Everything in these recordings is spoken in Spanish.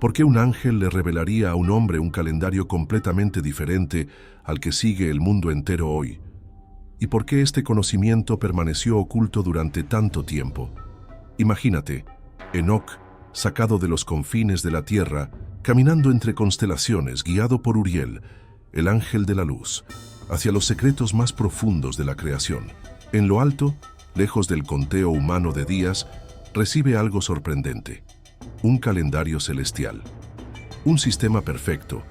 ¿Por qué un ángel le revelaría a un hombre un calendario completamente diferente al que sigue el mundo entero hoy? ¿Y por qué este conocimiento permaneció oculto durante tanto tiempo? Imagínate, Enoc, sacado de los confines de la tierra, caminando entre constelaciones, guiado por Uriel, el ángel de la luz, hacia los secretos más profundos de la creación. En lo alto, lejos del conteo humano de días, recibe algo sorprendente: un calendario celestial. Un sistema perfecto,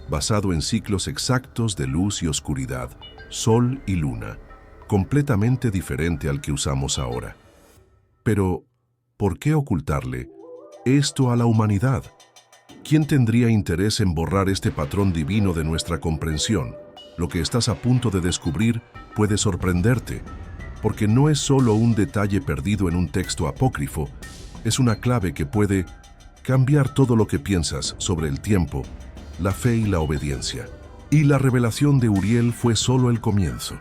basado en ciclos exactos de luz y oscuridad, sol y luna, completamente diferente al que usamos ahora. Pero, ¿por qué ocultarle esto a la humanidad? ¿Quién tendría interés en borrar este patrón divino de nuestra comprensión? Lo que estás a punto de descubrir puede sorprenderte, porque no es solo un detalle perdido en un texto apócrifo, es una clave que puede cambiar todo lo que piensas sobre el tiempo, la fe y la obediencia. Y la revelación de Uriel fue solo el comienzo.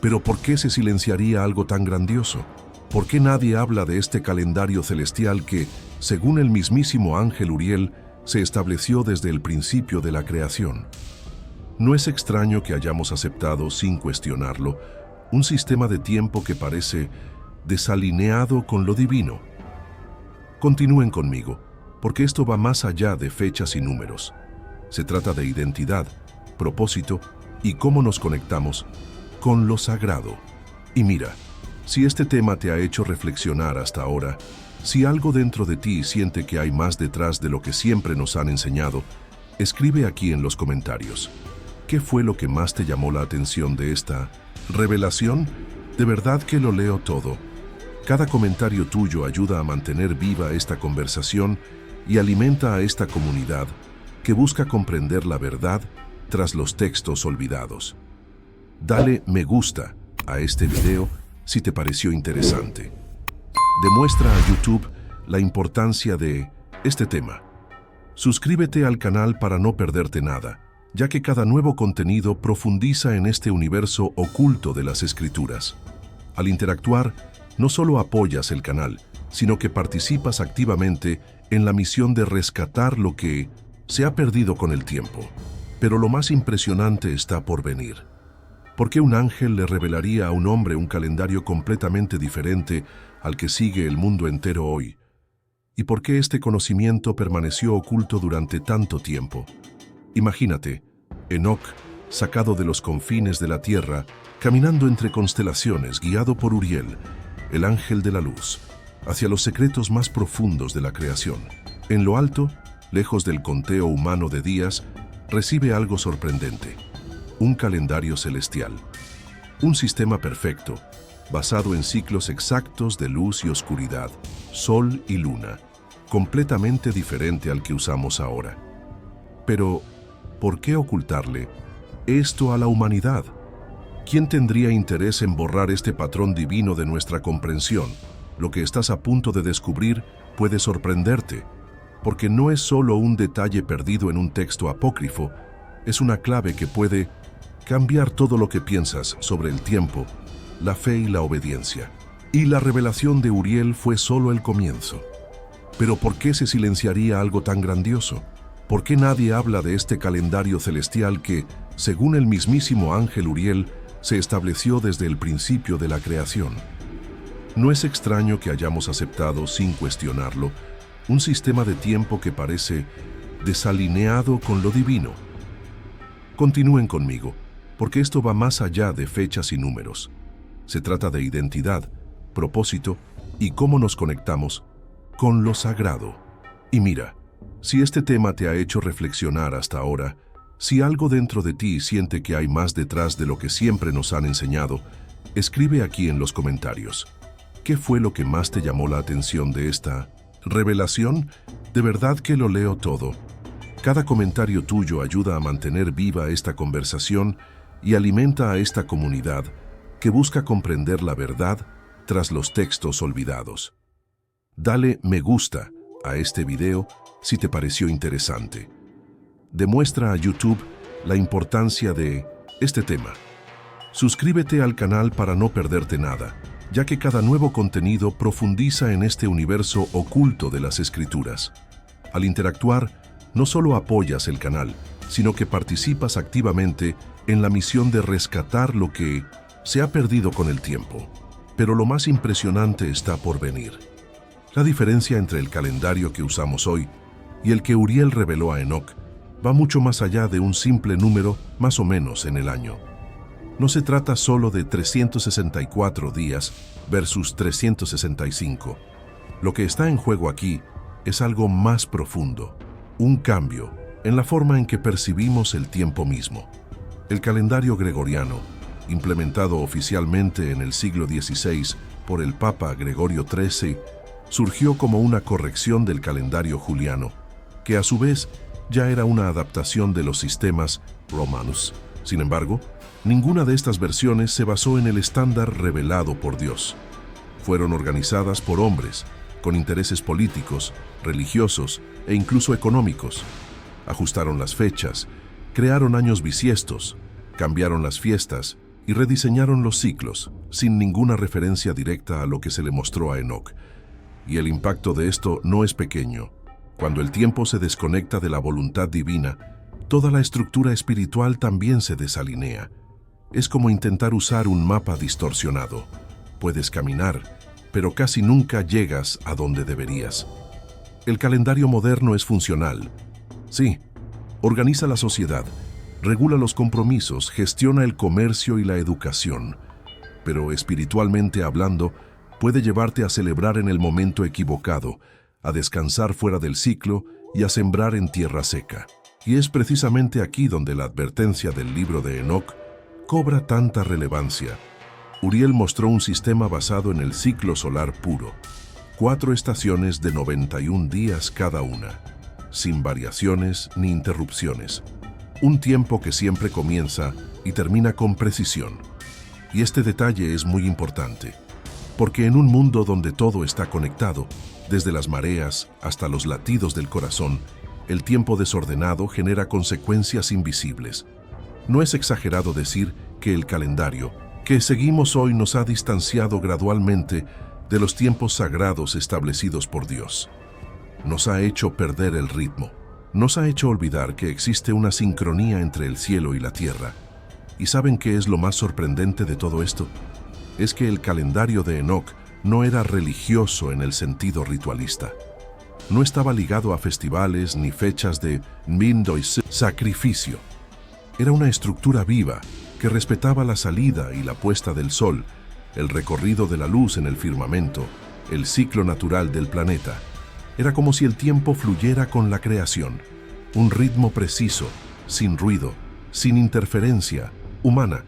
Pero ¿por qué se silenciaría algo tan grandioso? ¿Por qué nadie habla de este calendario celestial que, según el mismísimo ángel Uriel, se estableció desde el principio de la creación? No es extraño que hayamos aceptado, sin cuestionarlo, un sistema de tiempo que parece desalineado con lo divino. Continúen conmigo, porque esto va más allá de fechas y números. Se trata de identidad, propósito y cómo nos conectamos con lo sagrado. Y mira, si este tema te ha hecho reflexionar hasta ahora, si algo dentro de ti siente que hay más detrás de lo que siempre nos han enseñado, escribe aquí en los comentarios. ¿Qué fue lo que más te llamó la atención de esta revelación? De verdad que lo leo todo. Cada comentario tuyo ayuda a mantener viva esta conversación y alimenta a esta comunidad que busca comprender la verdad tras los textos olvidados. Dale me gusta a este video si te pareció interesante. Demuestra a YouTube la importancia de este tema. Suscríbete al canal para no perderte nada, ya que cada nuevo contenido profundiza en este universo oculto de las escrituras. Al interactuar, no solo apoyas el canal, sino que participas activamente en la misión de rescatar lo que se ha perdido con el tiempo. Pero lo más impresionante está por venir. ¿Por qué un ángel le revelaría a un hombre un calendario completamente diferente al que sigue el mundo entero hoy? ¿Y por qué este conocimiento permaneció oculto durante tanto tiempo? Imagínate, Enoc, sacado de los confines de la tierra, caminando entre constelaciones, guiado por Uriel, el ángel de la luz, hacia los secretos más profundos de la creación. En lo alto, lejos del conteo humano de días, recibe algo sorprendente: un calendario celestial. Un sistema perfecto, basado en ciclos exactos de luz y oscuridad, sol y luna, completamente diferente al que usamos ahora. Pero, ¿por qué ocultarle esto a la humanidad? ¿Quién tendría interés en borrar este patrón divino de nuestra comprensión? Lo que estás a punto de descubrir puede sorprenderte, porque no es solo un detalle perdido en un texto apócrifo, es una clave que puede cambiar todo lo que piensas sobre el tiempo, la fe y la obediencia. Y la revelación de Uriel fue solo el comienzo. Pero ¿por qué se silenciaría algo tan grandioso? ¿Por qué nadie habla de este calendario celestial que, según el mismísimo ángel Uriel, se estableció desde el principio de la creación? No es extraño que hayamos aceptado, sin cuestionarlo, un sistema de tiempo que parece desalineado con lo divino. Continúen conmigo, porque esto va más allá de fechas y números. Se trata de identidad, propósito y cómo nos conectamos con lo sagrado. Y mira, si este tema te ha hecho reflexionar hasta ahora, si algo dentro de ti siente que hay más detrás de lo que siempre nos han enseñado, escribe aquí en los comentarios. ¿Qué fue lo que más te llamó la atención de esta revelación? De verdad que lo leo todo. Cada comentario tuyo ayuda a mantener viva esta conversación y alimenta a esta comunidad que busca comprender la verdad tras los textos olvidados. Dale me gusta a este video si te pareció interesante. Demuestra a YouTube la importancia de este tema. Suscríbete al canal para no perderte nada, ya que cada nuevo contenido profundiza en este universo oculto de las escrituras. Al interactuar, no solo apoyas el canal, sino que participas activamente en la misión de rescatar lo que se ha perdido con el tiempo. Pero lo más impresionante está por venir. La diferencia entre el calendario que usamos hoy y el que Uriel reveló a Enoc va mucho más allá de un simple número más o menos en el año. No se trata solo de 364 días versus 365. Lo que está en juego aquí es algo más profundo, un cambio en la forma en que percibimos el tiempo mismo. El calendario gregoriano, implementado oficialmente en el siglo XVI por el Papa Gregorio XIII, surgió como una corrección del calendario juliano, que a su vez ya era una adaptación de los sistemas romanos. Sin embargo, ninguna de estas versiones se basó en el estándar revelado por Dios. Fueron organizadas por hombres, con intereses políticos, religiosos e incluso económicos. Ajustaron las fechas, crearon años bisiestos, cambiaron las fiestas y rediseñaron los ciclos, sin ninguna referencia directa a lo que se le mostró a Enoc. Y el impacto de esto no es pequeño. Cuando el tiempo se desconecta de la voluntad divina, toda la estructura espiritual también se desalinea. Es como intentar usar un mapa distorsionado. Puedes caminar, pero casi nunca llegas a donde deberías. El calendario moderno es funcional. Sí, organiza la sociedad, regula los compromisos, gestiona el comercio y la educación. Pero espiritualmente hablando, puede llevarte a celebrar en el momento equivocado, a descansar fuera del ciclo y a sembrar en tierra seca. Y es precisamente aquí donde la advertencia del libro de Enoc cobra tanta relevancia. Uriel mostró un sistema basado en el ciclo solar puro, 4 estaciones de 91 días cada una, sin variaciones ni interrupciones. Un tiempo que siempre comienza y termina con precisión. Y este detalle es muy importante, porque en un mundo donde todo está conectado, desde las mareas hasta los latidos del corazón, el tiempo desordenado genera consecuencias invisibles. No es exagerado decir que el calendario que seguimos hoy nos ha distanciado gradualmente de los tiempos sagrados establecidos por Dios. Nos ha hecho perder el ritmo. Nos ha hecho olvidar que existe una sincronía entre el cielo y la tierra. ¿Y saben qué es lo más sorprendente de todo esto? Es que el calendario de Enoc no era religioso en el sentido ritualista. No estaba ligado a festivales ni fechas de sacrificio. Era una estructura viva que respetaba la salida y la puesta del sol, el recorrido de la luz en el firmamento, el ciclo natural del planeta. Era como si el tiempo fluyera con la creación, un ritmo preciso, sin ruido, sin interferencia humana.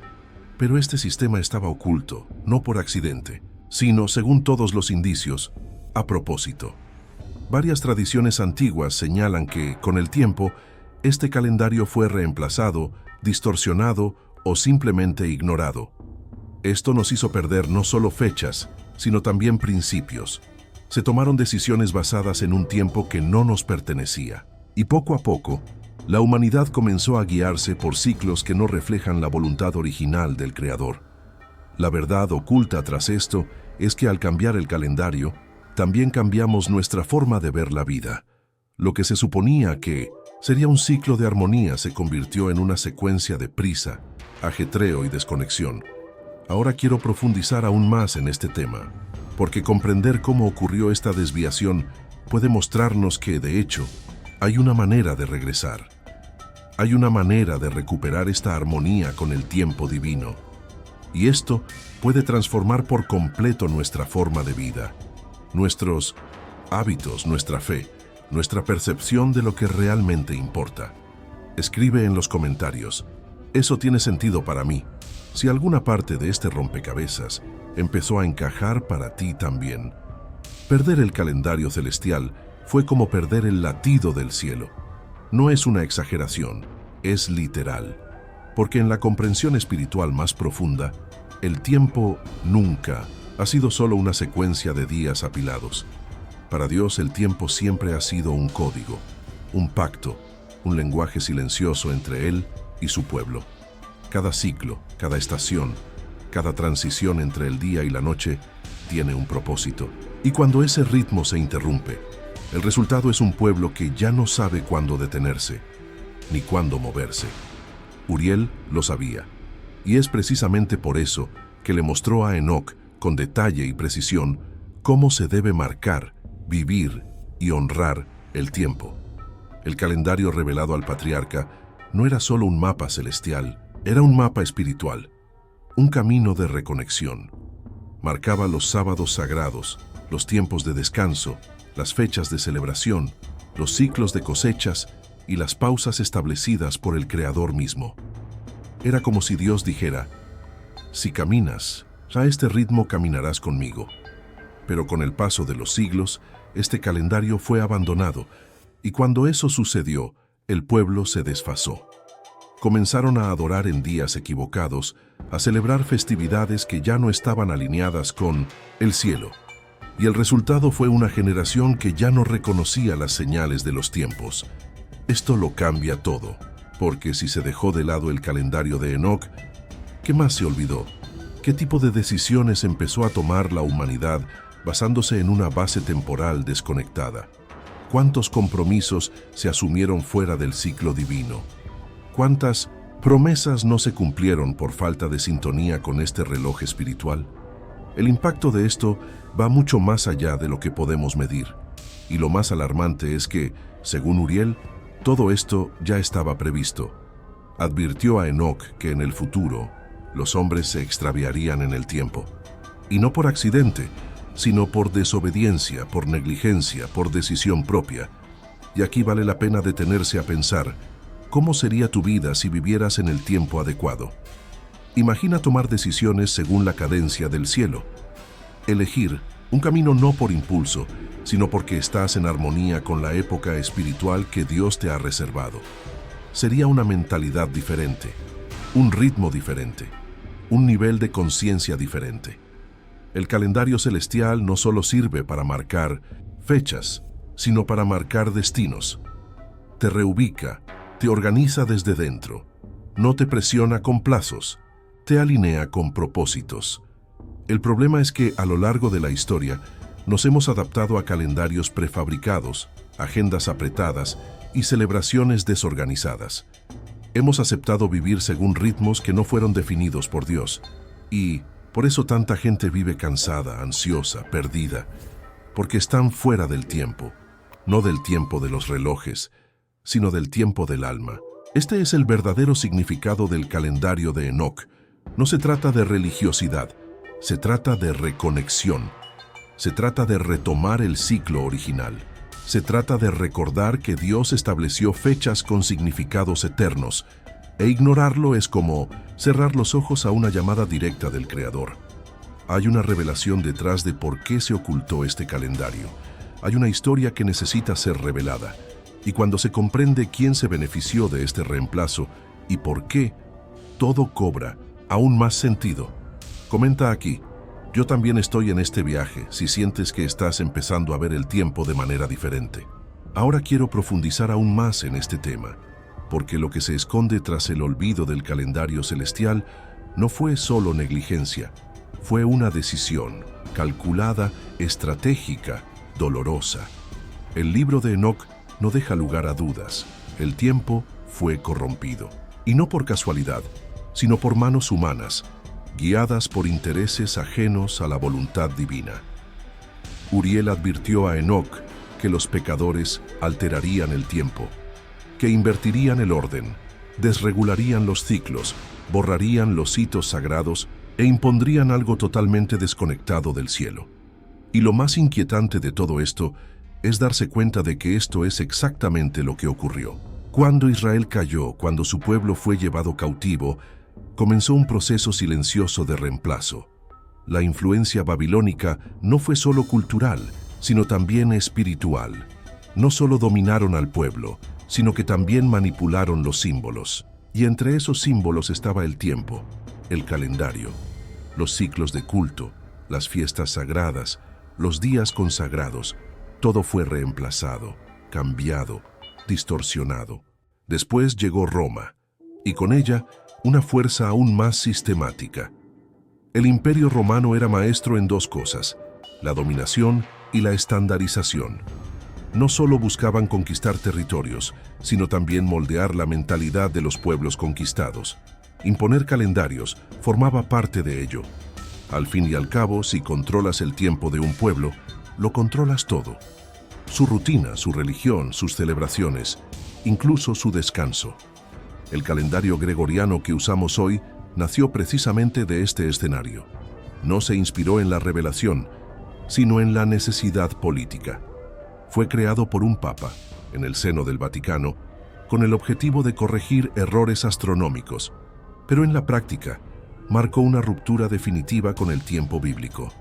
Pero este sistema estaba oculto, no por accidente, sino, según todos los indicios, a propósito. Varias tradiciones antiguas señalan que, con el tiempo, este calendario fue reemplazado, distorsionado o simplemente ignorado. Esto nos hizo perder no solo fechas, sino también principios. Se tomaron decisiones basadas en un tiempo que no nos pertenecía. Y poco a poco, la humanidad comenzó a guiarse por ciclos que no reflejan la voluntad original del Creador. La verdad oculta tras esto es que al cambiar el calendario, también cambiamos nuestra forma de ver la vida. Lo que se suponía que sería un ciclo de armonía se convirtió en una secuencia de prisa, ajetreo y desconexión. Ahora quiero profundizar aún más en este tema, porque comprender cómo ocurrió esta desviación puede mostrarnos que, de hecho, hay una manera de regresar. Hay una manera de recuperar esta armonía con el tiempo divino. Y esto puede transformar por completo nuestra forma de vida, nuestros hábitos, nuestra fe, nuestra percepción de lo que realmente importa. Escribe en los comentarios, eso tiene sentido para mí, si alguna parte de este rompecabezas empezó a encajar para ti también. Perder el calendario celestial fue como perder el latido del cielo. No es una exageración, es literal, porque en la comprensión espiritual más profunda, el tiempo nunca ha sido solo una secuencia de días apilados. Para Dios el tiempo siempre ha sido un código, un pacto, un lenguaje silencioso entre Él y su pueblo. Cada ciclo, cada estación, cada transición entre el día y la noche tiene un propósito. Y cuando ese ritmo se interrumpe, El resultado es un pueblo que ya no sabe cuándo detenerse, ni cuándo moverse. Uriel lo sabía, y es precisamente por eso que le mostró a Enoc, con detalle y precisión, cómo se debe marcar, vivir y honrar el tiempo. El calendario revelado al patriarca no era solo un mapa celestial, era un mapa espiritual, un camino de reconexión. Marcaba los sábados sagrados, los tiempos de descanso, las fechas de celebración, los ciclos de cosechas y las pausas establecidas por el Creador mismo. Era como si Dios dijera: si caminas, a este ritmo caminarás conmigo. Pero con el paso de los siglos, este calendario fue abandonado, y cuando eso sucedió, el pueblo se desfasó. Comenzaron a adorar en días equivocados, a celebrar festividades que ya no estaban alineadas con el cielo. Y el resultado fue una generación que ya no reconocía las señales de los tiempos. Esto lo cambia todo, porque si se dejó de lado el calendario de Enoc, ¿qué más se olvidó? ¿Qué tipo de decisiones empezó a tomar la humanidad basándose en una base temporal desconectada? ¿Cuántos compromisos se asumieron fuera del ciclo divino? ¿Cuántas promesas no se cumplieron por falta de sintonía con este reloj espiritual? El impacto de esto va mucho más allá de lo que podemos medir. Y lo más alarmante es que, según Uriel, todo esto ya estaba previsto. Advirtió a Enoc que en el futuro los hombres se extraviarían en el tiempo. Y no por accidente, sino por desobediencia, por negligencia, por decisión propia. Y aquí vale la pena detenerse a pensar: ¿cómo sería tu vida si vivieras en el tiempo adecuado? Imagina tomar decisiones según la cadencia del cielo. Elegir un camino no por impulso, sino porque estás en armonía con la época espiritual que Dios te ha reservado. Sería una mentalidad diferente, un ritmo diferente, un nivel de conciencia diferente. El calendario celestial no solo sirve para marcar fechas, sino para marcar destinos. Te reubica, te organiza desde dentro, no te presiona con plazos, te alinea con propósitos. El problema es que a lo largo de la historia nos hemos adaptado a calendarios prefabricados, agendas apretadas y celebraciones desorganizadas. Hemos aceptado vivir según ritmos que no fueron definidos por Dios, y por eso tanta gente vive cansada, ansiosa, perdida, porque están fuera del tiempo, no del tiempo de los relojes, sino del tiempo del alma. Este es el verdadero significado del calendario de Enoc. No se trata de religiosidad, se trata de reconexión. Se trata de retomar el ciclo original. Se trata de recordar que Dios estableció fechas con significados eternos, e ignorarlo es como cerrar los ojos a una llamada directa del Creador. Hay una revelación detrás de por qué se ocultó este calendario. Hay una historia que necesita ser revelada. Y cuando se comprende quién se benefició de este reemplazo y por qué, todo cobra aún más sentido. Comenta aquí: yo también estoy en este viaje si sientes que estás empezando a ver el tiempo de manera diferente. Ahora quiero profundizar aún más en este tema, porque lo que se esconde tras el olvido del calendario celestial no fue solo negligencia, fue una decisión calculada, estratégica, dolorosa. El libro de Enoc no deja lugar a dudas. El tiempo fue corrompido, y no por casualidad, sino por manos humanas, guiadas por intereses ajenos a la voluntad divina. Uriel advirtió a Enoc que los pecadores alterarían el tiempo, que invertirían el orden, desregularían los ciclos, borrarían los hitos sagrados e impondrían algo totalmente desconectado del cielo. Y lo más inquietante de todo esto es darse cuenta de que esto es exactamente lo que ocurrió. Cuando Israel cayó, cuando su pueblo fue llevado cautivo, comenzó un proceso silencioso de reemplazo. La influencia babilónica no fue solo cultural, sino también espiritual. No solo dominaron al pueblo, sino que también manipularon los símbolos. Y entre esos símbolos estaba el tiempo, el calendario, los ciclos de culto, las fiestas sagradas, los días consagrados. Todo fue reemplazado, cambiado, distorsionado. Después llegó Roma, y con ella una fuerza aún más sistemática. El Imperio Romano era maestro en dos cosas: la dominación y la estandarización. no solo buscaban conquistar territorios, sino también moldear la mentalidad de los pueblos conquistados. Imponer calendarios formaba parte de ello. Al fin y al cabo, si controlas el tiempo de un pueblo, lo controlas todo. Su rutina, su religión, sus celebraciones, incluso su descanso. El calendario gregoriano que usamos hoy nació precisamente de este escenario. No se inspiró en la revelación, sino en la necesidad política. Fue creado por un papa, en el seno del Vaticano, con el objetivo de corregir errores astronómicos, pero en la práctica marcó una ruptura definitiva con el tiempo bíblico.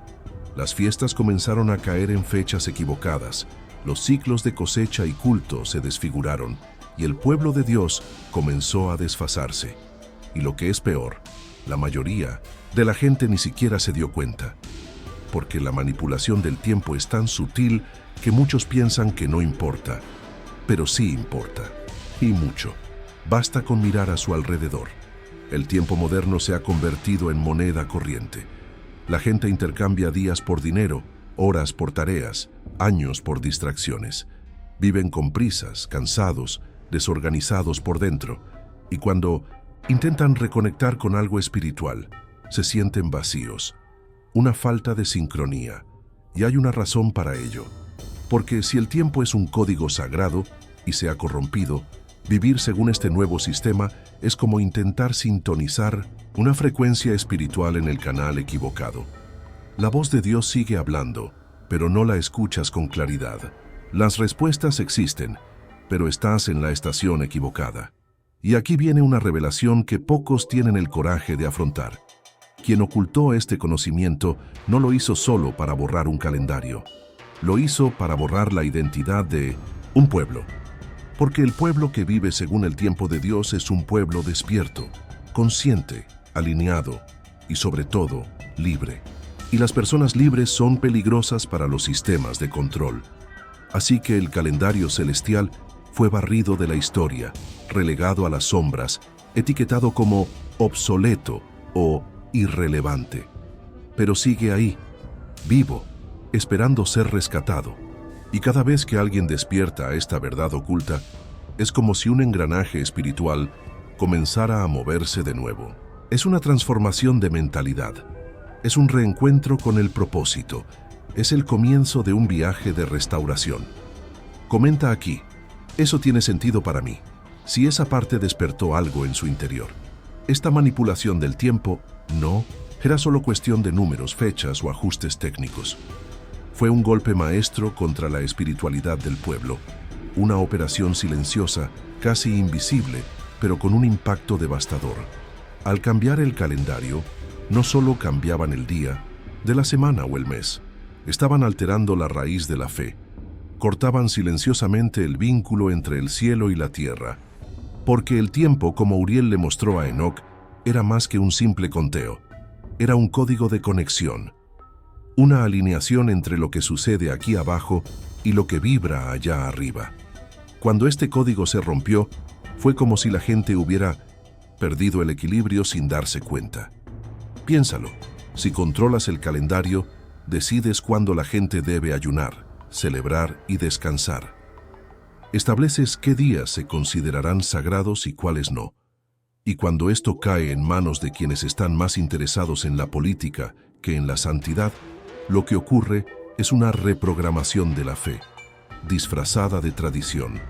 Las fiestas comenzaron a caer en fechas equivocadas, los ciclos de cosecha y culto se desfiguraron, y el pueblo de Dios comenzó a desfasarse. Y lo que es peor, la mayoría de la gente ni siquiera se dio cuenta, porque la manipulación del tiempo es tan sutil que muchos piensan que no importa, pero sí importa, y mucho. Basta con mirar a su alrededor. El tiempo moderno se ha convertido en moneda corriente. La gente intercambia días por dinero, horas por tareas, años por distracciones. Viven con prisas, cansados, desorganizados por dentro, y cuando intentan reconectar con algo espiritual, se sienten vacíos. Una falta de sincronía, y hay una razón para ello. Porque si el tiempo es un código sagrado y se ha corrompido, vivir según este nuevo sistema es como intentar sintonizar una frecuencia espiritual en el canal equivocado. La voz de Dios sigue hablando, pero no la escuchas con claridad. Las respuestas existen, pero estás en la estación equivocada. Y aquí viene una revelación que pocos tienen el coraje de afrontar. Quien ocultó este conocimiento no lo hizo solo para borrar un calendario. Lo hizo para borrar la identidad de un pueblo. Porque el pueblo que vive según el tiempo de Dios es un pueblo despierto, consciente, alineado y sobre todo, libre. Y las personas libres son peligrosas para los sistemas de control. Así que el calendario celestial fue barrido de la historia, relegado a las sombras, etiquetado como obsoleto o irrelevante. Pero sigue ahí, vivo, esperando ser rescatado. Y cada vez que alguien despierta a esta verdad oculta, es como si un engranaje espiritual comenzara a moverse de nuevo. Es una transformación de mentalidad. Es un reencuentro con el propósito. Es el comienzo de un viaje de restauración. Comenta aquí, eso tiene sentido para mí, si esa parte despertó algo en su interior. Esta manipulación del tiempo, no, era solo cuestión de números, fechas o ajustes técnicos. Fue un golpe maestro contra la espiritualidad del pueblo, una operación silenciosa, casi invisible, pero con un impacto devastador. Al cambiar el calendario, no solo cambiaban el día, de la semana o el mes, estaban alterando la raíz de la fe. Cortaban silenciosamente el vínculo entre el cielo y la tierra, porque el tiempo, como Uriel le mostró a Enoc, era más que un simple conteo. Era un código de conexión, una alineación entre lo que sucede aquí abajo y lo que vibra allá arriba. Cuando este código se rompió, fue como si la gente hubiera perdido el equilibrio sin darse cuenta. Piénsalo, si controlas el calendario, decides cuándo la gente debe ayunar, celebrar y descansar. Estableces qué días se considerarán sagrados y cuáles no. Y cuando esto cae en manos de quienes están más interesados en la política que en la santidad, lo que ocurre es una reprogramación de la fe, disfrazada de tradición,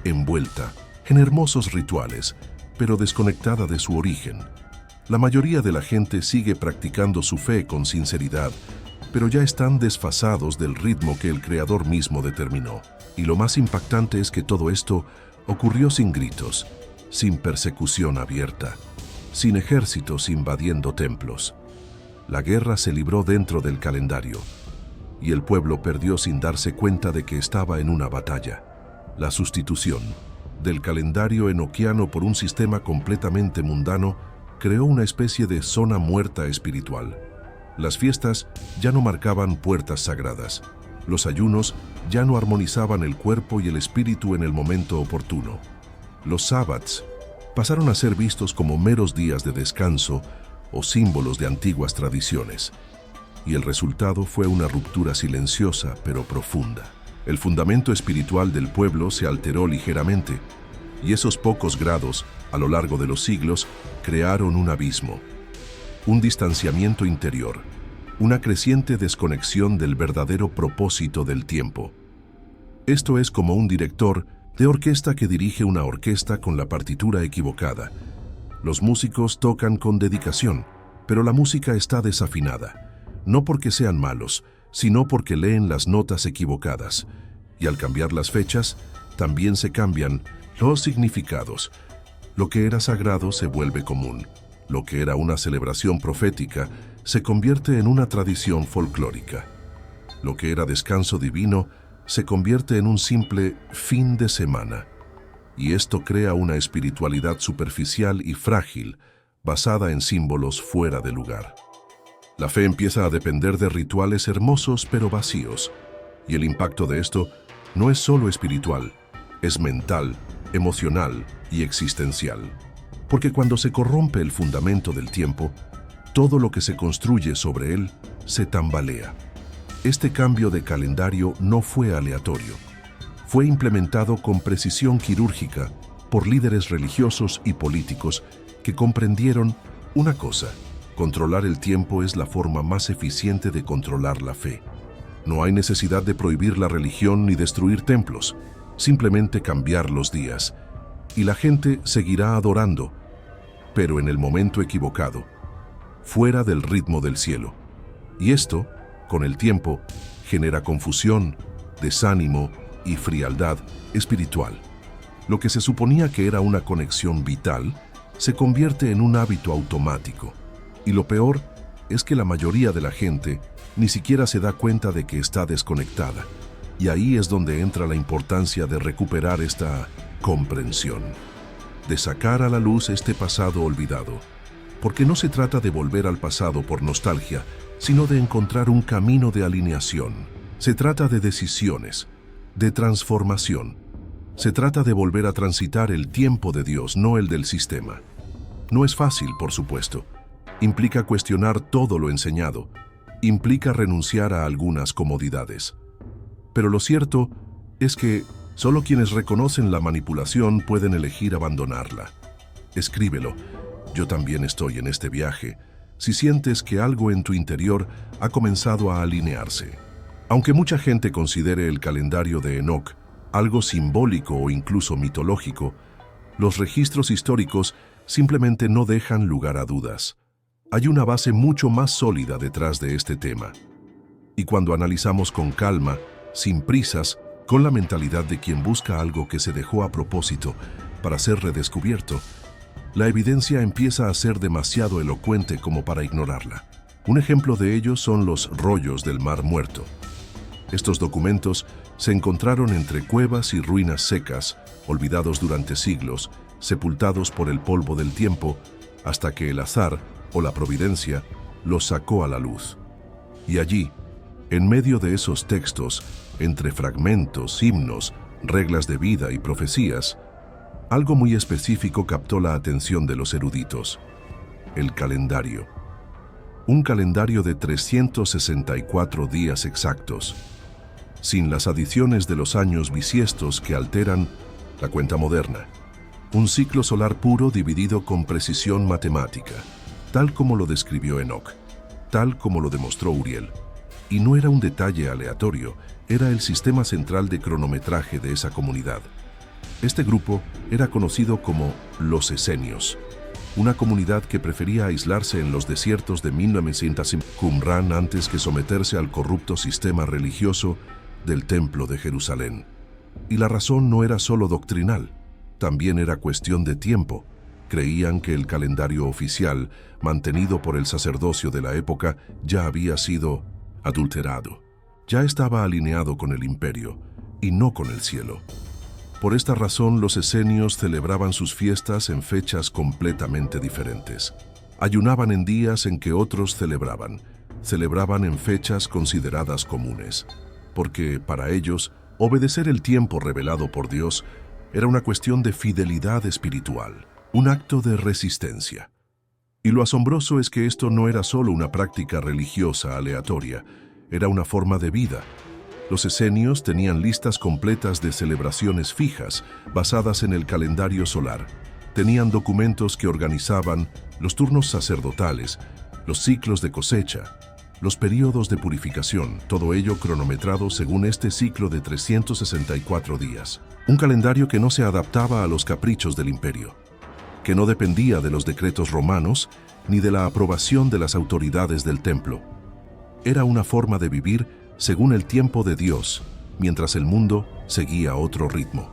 envuelta en hermosos rituales, pero desconectada de su origen. La mayoría de la gente sigue practicando su fe con sinceridad, pero ya están desfasados del ritmo que el Creador mismo determinó. Y lo más impactante es que todo esto ocurrió sin gritos, sin persecución abierta, sin ejércitos invadiendo templos. La guerra se libró dentro del calendario, y el pueblo perdió sin darse cuenta de que estaba en una batalla. La sustitución del calendario enoquiano por un sistema completamente mundano creó una especie de zona muerta espiritual. Las fiestas ya no marcaban puertas sagradas. Los ayunos ya no armonizaban el cuerpo y el espíritu en el momento oportuno. Los sábados pasaron a ser vistos como meros días de descanso o símbolos de antiguas tradiciones. Y el resultado fue una ruptura silenciosa pero profunda. El fundamento espiritual del pueblo se alteró ligeramente, y esos pocos grados, a lo largo de los siglos, crearon un abismo, un distanciamiento interior, una creciente desconexión del verdadero propósito del tiempo. Esto es como un director de orquesta que dirige una orquesta con la partitura equivocada. Los músicos tocan con dedicación, pero la música está desafinada, no porque sean malos, sino porque leen las notas equivocadas. Y al cambiar las fechas, también se cambian los significados. Lo que era sagrado se vuelve común. Lo que era una celebración profética se convierte en una tradición folclórica. Lo que era descanso divino se convierte en un simple fin de semana. Y esto crea una espiritualidad superficial y frágil, basada en símbolos fuera de lugar. La fe empieza a depender de rituales hermosos pero vacíos, y el impacto de esto no es solo espiritual, es mental, emocional y existencial. Porque cuando se corrompe el fundamento del tiempo, todo lo que se construye sobre él se tambalea. Este cambio de calendario no fue aleatorio. Fue implementado con precisión quirúrgica por líderes religiosos y políticos que comprendieron una cosa: controlar el tiempo es la forma más eficiente de controlar la fe. No hay necesidad de prohibir la religión ni destruir templos, simplemente cambiar los días, y la gente seguirá adorando, pero en el momento equivocado, fuera del ritmo del cielo. Y esto, con el tiempo, genera confusión, desánimo y frialdad espiritual. Lo que se suponía que era una conexión vital se convierte en un hábito automático. Y lo peor es que la mayoría de la gente ni siquiera se da cuenta de que está desconectada. Y ahí es donde entra la importancia de recuperar esta comprensión, de sacar a la luz este pasado olvidado. Porque no se trata de volver al pasado por nostalgia, sino de encontrar un camino de alineación. Se trata de decisiones, de transformación. Se trata de volver a transitar el tiempo de Dios, no el del sistema. No es fácil, por supuesto. Implica cuestionar todo lo enseñado. Implica renunciar a algunas comodidades. Pero lo cierto es que solo quienes reconocen la manipulación pueden elegir abandonarla. Escríbelo. Yo también estoy en este viaje. Si sientes que algo en tu interior ha comenzado a alinearse. Aunque mucha gente considere el calendario de Enoc algo simbólico o incluso mitológico, los registros históricos simplemente no dejan lugar a dudas. Hay una base mucho más sólida detrás de este tema. Y cuando analizamos con calma, sin prisas, con la mentalidad de quien busca algo que se dejó a propósito para ser redescubierto, la evidencia empieza a ser demasiado elocuente como para ignorarla. Un ejemplo de ello son los rollos del Mar Muerto. Estos documentos se encontraron entre cuevas y ruinas secas, olvidados durante siglos, sepultados por el polvo del tiempo, hasta que el azar, o la providencia, los sacó a la luz. Y allí, en medio de esos textos, entre fragmentos, himnos, reglas de vida y profecías, algo muy específico captó la atención de los eruditos: el calendario. Un calendario de 364 días exactos, sin las adiciones de los años bisiestos que alteran la cuenta moderna. Un ciclo solar puro dividido con precisión matemática, tal como lo describió Enoc, tal como lo demostró Uriel. Y no era un detalle aleatorio, era el sistema central de cronometraje de esa comunidad. Este grupo era conocido como los esenios, una comunidad que prefería aislarse en los desiertos de 1900 Qumran antes que someterse al corrupto sistema religioso del Templo de Jerusalén. Y la razón no era solo doctrinal, también era cuestión de tiempo. Creían que el calendario oficial, mantenido por el sacerdocio de la época, ya había sido adulterado. Ya estaba alineado con el imperio, y no con el cielo. Por esta razón, los esenios celebraban sus fiestas en fechas completamente diferentes. Ayunaban en días en que otros celebraban en fechas consideradas comunes, porque para ellos, obedecer el tiempo revelado por Dios era una cuestión de fidelidad espiritual, un acto de resistencia. Y lo asombroso es que esto no era solo una práctica religiosa aleatoria, era una forma de vida. Los esenios tenían listas completas de celebraciones fijas, basadas en el calendario solar. Tenían documentos que organizaban los turnos sacerdotales, los ciclos de cosecha, los períodos de purificación, todo ello cronometrado según este ciclo de 364 días. Un calendario que no se adaptaba a los caprichos del imperio, que no dependía de los decretos romanos ni de la aprobación de las autoridades del templo. Era una forma de vivir según el tiempo de Dios, mientras el mundo seguía otro ritmo.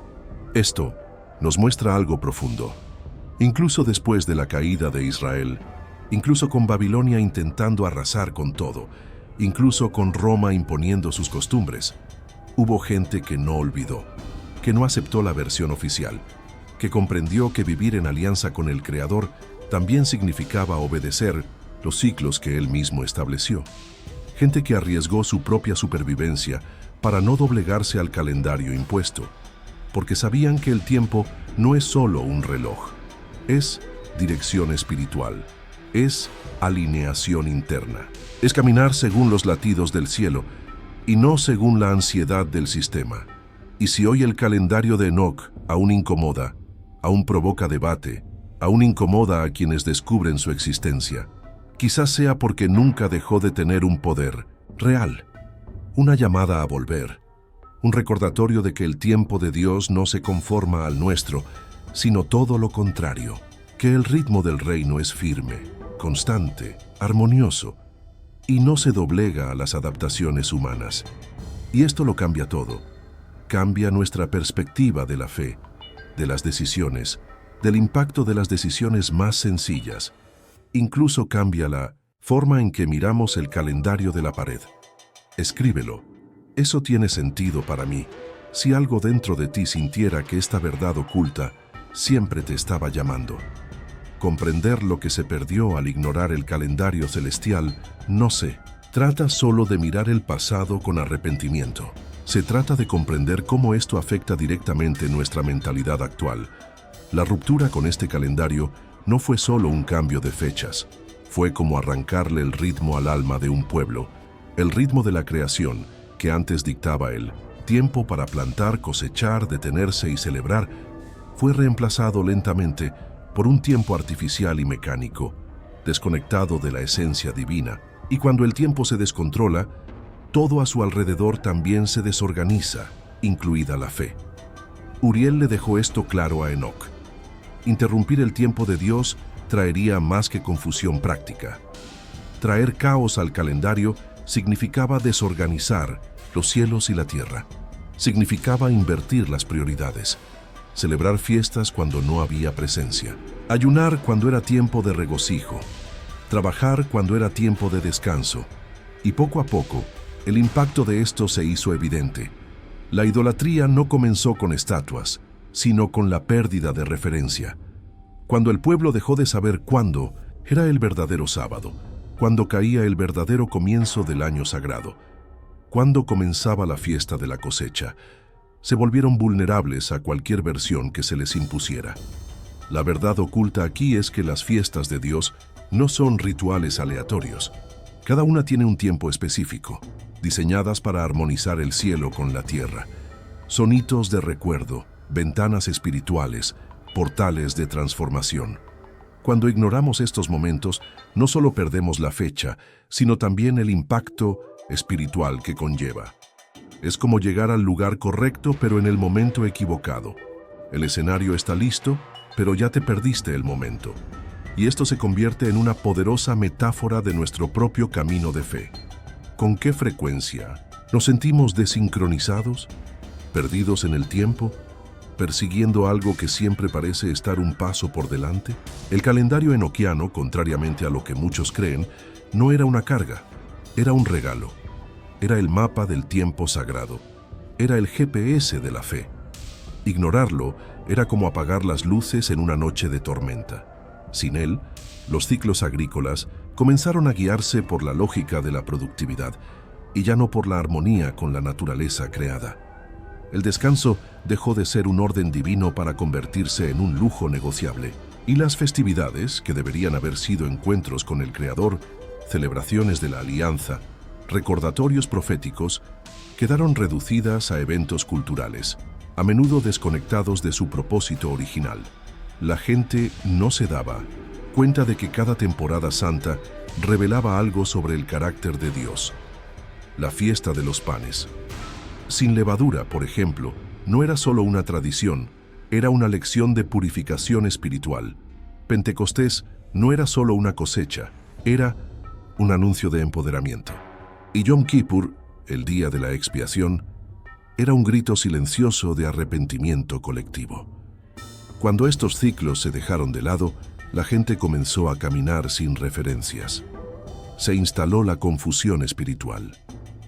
Esto nos muestra algo profundo. Incluso después de la caída de Israel, incluso con Babilonia intentando arrasar con todo, incluso con Roma imponiendo sus costumbres, hubo gente que no olvidó, que no aceptó la versión oficial, que comprendió que vivir en alianza con el Creador también significaba obedecer los ciclos que Él mismo estableció. Gente que arriesgó su propia supervivencia para no doblegarse al calendario impuesto, porque sabían que el tiempo no es solo un reloj, es dirección espiritual, es alineación interna, es caminar según los latidos del cielo y no según la ansiedad del sistema. Y si hoy el calendario de Enoc aún incomoda, aún provoca debate, aún incomoda a quienes descubren su existencia, quizás sea porque nunca dejó de tener un poder real, una llamada a volver, un recordatorio de que el tiempo de Dios no se conforma al nuestro, sino todo lo contrario, que el ritmo del reino es firme, constante, armonioso, y no se doblega a las adaptaciones humanas. Y esto lo cambia todo. Cambia nuestra perspectiva de la fe, de las decisiones, del impacto de las decisiones más sencillas. Incluso cambia la forma en que miramos el calendario de la pared. Escríbelo. Eso tiene sentido para mí. Si algo dentro de ti sintiera que esta verdad oculta siempre te estaba llamando. Comprender lo que se perdió al ignorar el calendario celestial, no sé. Trata solo de mirar el pasado con arrepentimiento. Se trata de comprender cómo esto afecta directamente nuestra mentalidad actual. La ruptura con este calendario no fue solo un cambio de fechas, fue como arrancarle el ritmo al alma de un pueblo, el ritmo de la creación que antes dictaba el tiempo para plantar, cosechar, detenerse y celebrar, fue reemplazado lentamente por un tiempo artificial y mecánico, desconectado de la esencia divina. Y cuando el tiempo se descontrola, todo a su alrededor también se desorganiza, incluida la fe. Uriel le dejó esto claro a Enoc. Interrumpir el tiempo de Dios traería más que confusión práctica. Traer caos al calendario significaba desorganizar los cielos y la tierra. Significaba invertir las prioridades. Celebrar fiestas cuando no había presencia. Ayunar cuando era tiempo de regocijo. Trabajar cuando era tiempo de descanso. Y poco a poco, el impacto de esto se hizo evidente. La idolatría no comenzó con estatuas, sino con la pérdida de referencia. Cuando el pueblo dejó de saber cuándo era el verdadero sábado, cuando caía el verdadero comienzo del año sagrado, cuando comenzaba la fiesta de la cosecha, se volvieron vulnerables a cualquier versión que se les impusiera. La verdad oculta aquí es que las fiestas de Dios no son rituales aleatorios. Cada una tiene un tiempo específico, diseñadas para armonizar el cielo con la tierra. Son hitos de recuerdo, ventanas espirituales, portales de transformación. Cuando ignoramos estos momentos, no solo perdemos la fecha, sino también el impacto espiritual que conlleva. Es como llegar al lugar correcto, pero en el momento equivocado. El escenario está listo, pero ya te perdiste el momento. Y esto se convierte en una poderosa metáfora de nuestro propio camino de fe. ¿Con qué frecuencia nos sentimos desincronizados, perdidos en el tiempo, persiguiendo algo que siempre parece estar un paso por delante? El calendario enoquiano, contrariamente a lo que muchos creen, no era una carga, era un regalo. Era el mapa del tiempo sagrado. Era el GPS de la fe. Ignorarlo era como apagar las luces en una noche de tormenta. Sin él, los ciclos agrícolas comenzaron a guiarse por la lógica de la productividad y ya no por la armonía con la naturaleza creada. El descanso dejó de ser un orden divino para convertirse en un lujo negociable, y las festividades, que deberían haber sido encuentros con el Creador, celebraciones de la alianza, recordatorios proféticos quedaron reducidas a eventos culturales, a menudo desconectados de su propósito original. La gente no se daba cuenta de que cada temporada santa revelaba algo sobre el carácter de Dios. La fiesta de los panes sin levadura, por ejemplo, no era solo una tradición, era una lección de purificación espiritual. Pentecostés no era solo una cosecha, era un anuncio de empoderamiento. Y Yom Kippur, el día de la expiación, era un grito silencioso de arrepentimiento colectivo. Cuando estos ciclos se dejaron de lado, la gente comenzó a caminar sin referencias. Se instaló la confusión espiritual,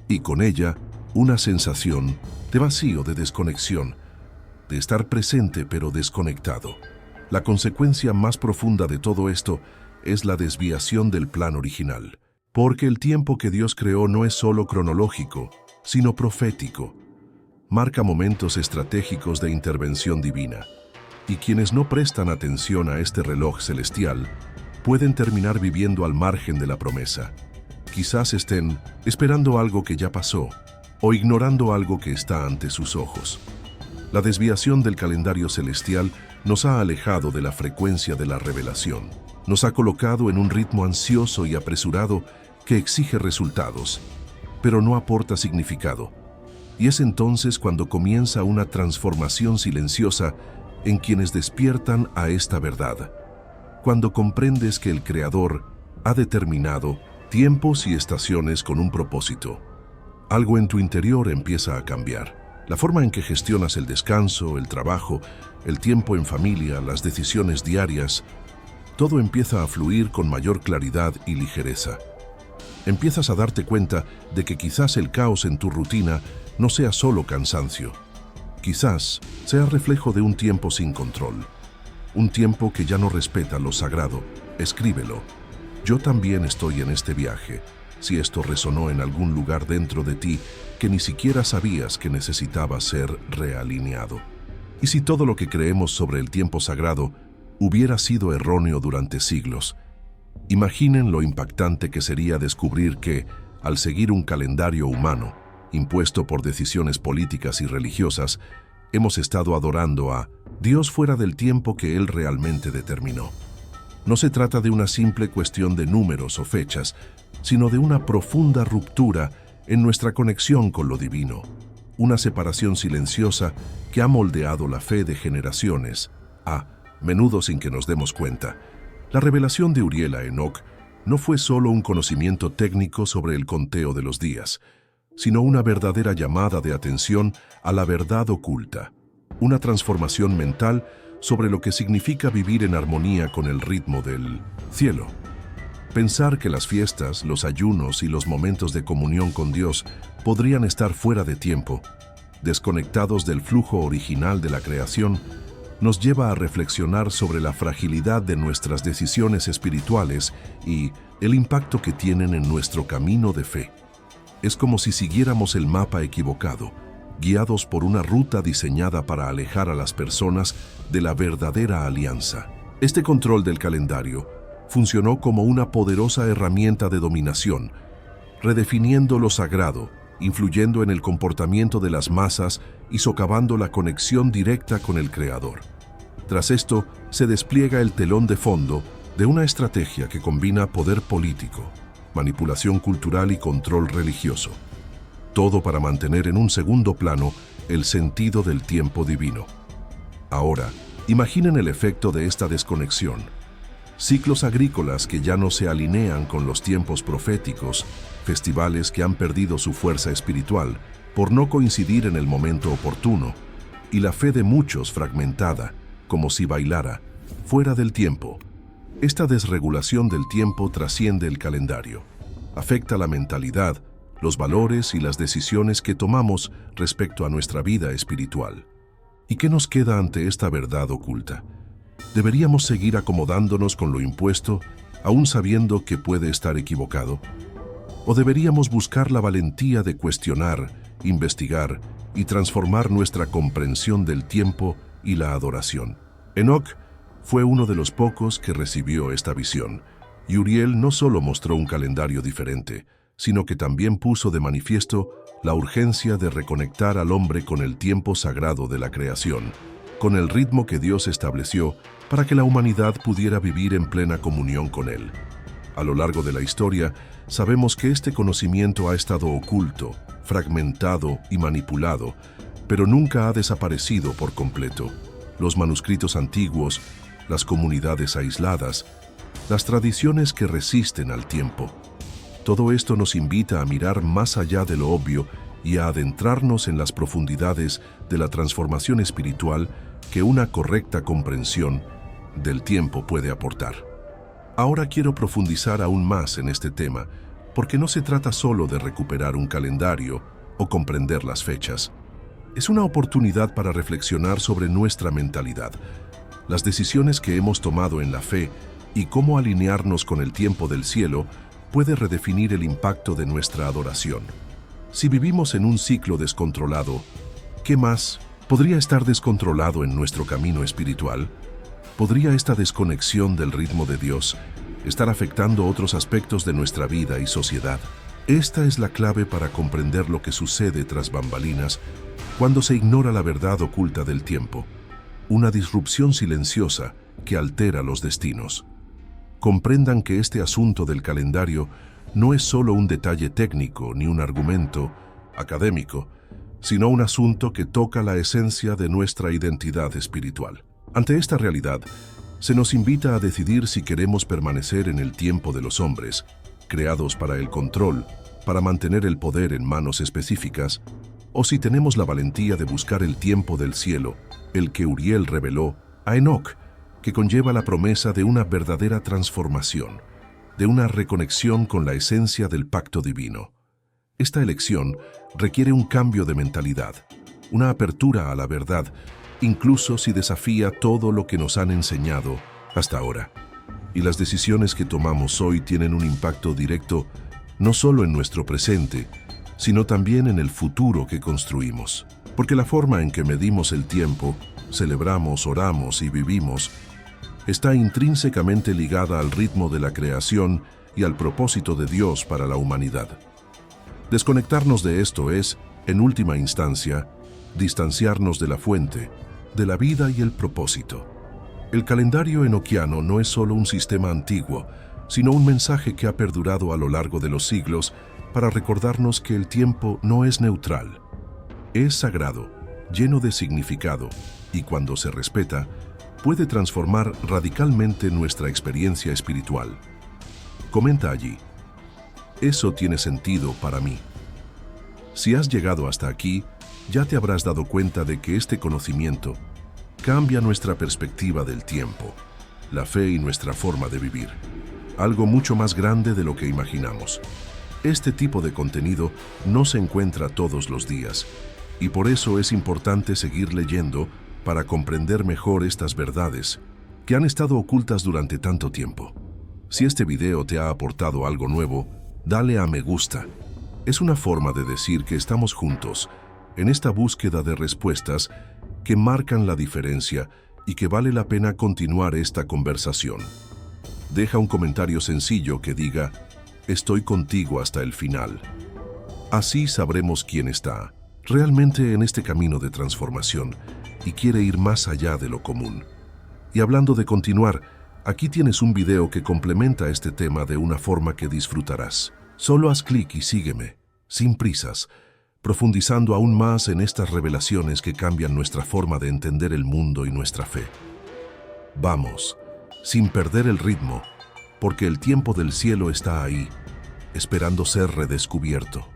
y con ella una sensación de vacío, de desconexión, de estar presente pero desconectado. La consecuencia más profunda de todo esto es la desviación del plan original, porque el tiempo que Dios creó no es solo cronológico, sino profético. Marca momentos estratégicos de intervención divina, y quienes no prestan atención a este reloj celestial pueden terminar viviendo al margen de la promesa. Quizás estén esperando algo que ya pasó, o ignorando algo que está ante sus ojos. La desviación del calendario celestial nos ha alejado de la frecuencia de la revelación. Nos ha colocado en un ritmo ansioso y apresurado que exige resultados, pero no aporta significado. Y es entonces cuando comienza una transformación silenciosa en quienes despiertan a esta verdad. Cuando comprendes que el Creador ha determinado tiempos y estaciones con un propósito, algo en tu interior empieza a cambiar. La forma en que gestionas el descanso, el trabajo, el tiempo en familia, las decisiones diarias, todo empieza a fluir con mayor claridad y ligereza. Empiezas a darte cuenta de que quizás el caos en tu rutina no sea solo cansancio. Quizás sea reflejo de un tiempo sin control. Un tiempo que ya no respeta lo sagrado. Escríbelo. Yo también estoy en este viaje. Si esto resonó en algún lugar dentro de ti que ni siquiera sabías que necesitaba ser realineado. Y si todo lo que creemos sobre el tiempo sagrado hubiera sido erróneo durante siglos, imaginen lo impactante que sería descubrir que, al seguir un calendario humano, impuesto por decisiones políticas y religiosas, hemos estado adorando a Dios fuera del tiempo que Él realmente determinó. No se trata de una simple cuestión de números o fechas, sino de una profunda ruptura en nuestra conexión con lo divino, una separación silenciosa que ha moldeado la fe de generaciones, a menudo sin que nos demos cuenta. La revelación de Uriel a Enoc no fue solo un conocimiento técnico sobre el conteo de los días, sino una verdadera llamada de atención a la verdad oculta, una transformación mental sobre lo que significa vivir en armonía con el ritmo del cielo. Pensar que las fiestas, los ayunos y los momentos de comunión con Dios podrían estar fuera de tiempo, desconectados del flujo original de la creación, nos lleva a reflexionar sobre la fragilidad de nuestras decisiones espirituales y el impacto que tienen en nuestro camino de fe. Es como si siguiéramos el mapa equivocado, guiados por una ruta diseñada para alejar a las personas de la verdadera alianza. Este control del calendario funcionó como una poderosa herramienta de dominación, redefiniendo lo sagrado, influyendo en el comportamiento de las masas y socavando la conexión directa con el Creador. Tras esto, se despliega el telón de fondo de una estrategia que combina poder político, manipulación cultural y control religioso. Todo para mantener en un segundo plano el sentido del tiempo divino. Ahora, imaginen el efecto de esta desconexión. Ciclos agrícolas que ya no se alinean con los tiempos proféticos, festivales que han perdido su fuerza espiritual por no coincidir en el momento oportuno, y la fe de muchos fragmentada, como si bailara, fuera del tiempo. Esta desregulación del tiempo trasciende el calendario. Afecta la mentalidad, los valores y las decisiones que tomamos respecto a nuestra vida espiritual. ¿Y qué nos queda ante esta verdad oculta? ¿Deberíamos seguir acomodándonos con lo impuesto, aún sabiendo que puede estar equivocado? ¿O deberíamos buscar la valentía de cuestionar, investigar y transformar nuestra comprensión del tiempo y la adoración? Enoc fue uno de los pocos que recibió esta visión, y Uriel no solo mostró un calendario diferente, sino que también puso de manifiesto la urgencia de reconectar al hombre con el tiempo sagrado de la creación, con el ritmo que Dios estableció para que la humanidad pudiera vivir en plena comunión con Él. A lo largo de la historia, sabemos que este conocimiento ha estado oculto, fragmentado y manipulado, pero nunca ha desaparecido por completo. Los manuscritos antiguos, las comunidades aisladas, las tradiciones que resisten al tiempo. Todo esto nos invita a mirar más allá de lo obvio y a adentrarnos en las profundidades de la transformación espiritual que una correcta comprensión del tiempo puede aportar. Ahora quiero profundizar aún más en este tema, porque no se trata solo de recuperar un calendario o comprender las fechas. Es una oportunidad para reflexionar sobre nuestra mentalidad, las decisiones que hemos tomado en la fe y cómo alinearnos con el tiempo del cielo puede redefinir el impacto de nuestra adoración. Si vivimos en un ciclo descontrolado, ¿qué más podría estar descontrolado en nuestro camino espiritual? ¿Podría esta desconexión del ritmo de Dios estar afectando otros aspectos de nuestra vida y sociedad? Esta es la clave para comprender lo que sucede tras bambalinas cuando se ignora la verdad oculta del tiempo, una disrupción silenciosa que altera los destinos. Comprendan que este asunto del calendario no es solo un detalle técnico ni un argumento académico, sino un asunto que toca la esencia de nuestra identidad espiritual. Ante esta realidad, se nos invita a decidir si queremos permanecer en el tiempo de los hombres, creados para el control, para mantener el poder en manos específicas, o si tenemos la valentía de buscar el tiempo del cielo, el que Uriel reveló a Enoc, que conlleva la promesa de una verdadera transformación, de una reconexión con la esencia del pacto divino. Esta elección requiere un cambio de mentalidad, una apertura a la verdad, incluso si desafía todo lo que nos han enseñado hasta ahora. Y las decisiones que tomamos hoy tienen un impacto directo no solo en nuestro presente, sino también en el futuro que construimos. Porque la forma en que medimos el tiempo, celebramos, oramos y vivimos, está intrínsecamente ligada al ritmo de la creación y al propósito de Dios para la humanidad. Desconectarnos de esto es, en última instancia, distanciarnos de la fuente, de la vida y el propósito. El calendario enoquiano no es solo un sistema antiguo, sino un mensaje que ha perdurado a lo largo de los siglos para recordarnos que el tiempo no es neutral. Es sagrado, lleno de significado, y cuando se respeta, puede transformar radicalmente nuestra experiencia espiritual. Comenta allí: eso tiene sentido para mí. Si has llegado hasta aquí, ya te habrás dado cuenta de que este conocimiento cambia nuestra perspectiva del tiempo, la fe y nuestra forma de vivir. Algo mucho más grande de lo que imaginamos. Este tipo de contenido no se encuentra todos los días, y por eso es importante seguir leyendo para comprender mejor estas verdades que han estado ocultas durante tanto tiempo. Si este video te ha aportado algo nuevo, dale a me gusta. Es una forma de decir que estamos juntos en esta búsqueda de respuestas que marcan la diferencia y que vale la pena continuar esta conversación. Deja un comentario sencillo que diga: estoy contigo hasta el final. Así sabremos quién está realmente en este camino de transformación y quiere ir más allá de lo común. Y hablando de continuar, aquí tienes un video que complementa este tema de una forma que disfrutarás. Solo haz clic y sígueme, sin prisas, profundizando aún más en estas revelaciones que cambian nuestra forma de entender el mundo y nuestra fe. Vamos, sin perder el ritmo, porque el tiempo del cielo está ahí, esperando ser redescubierto.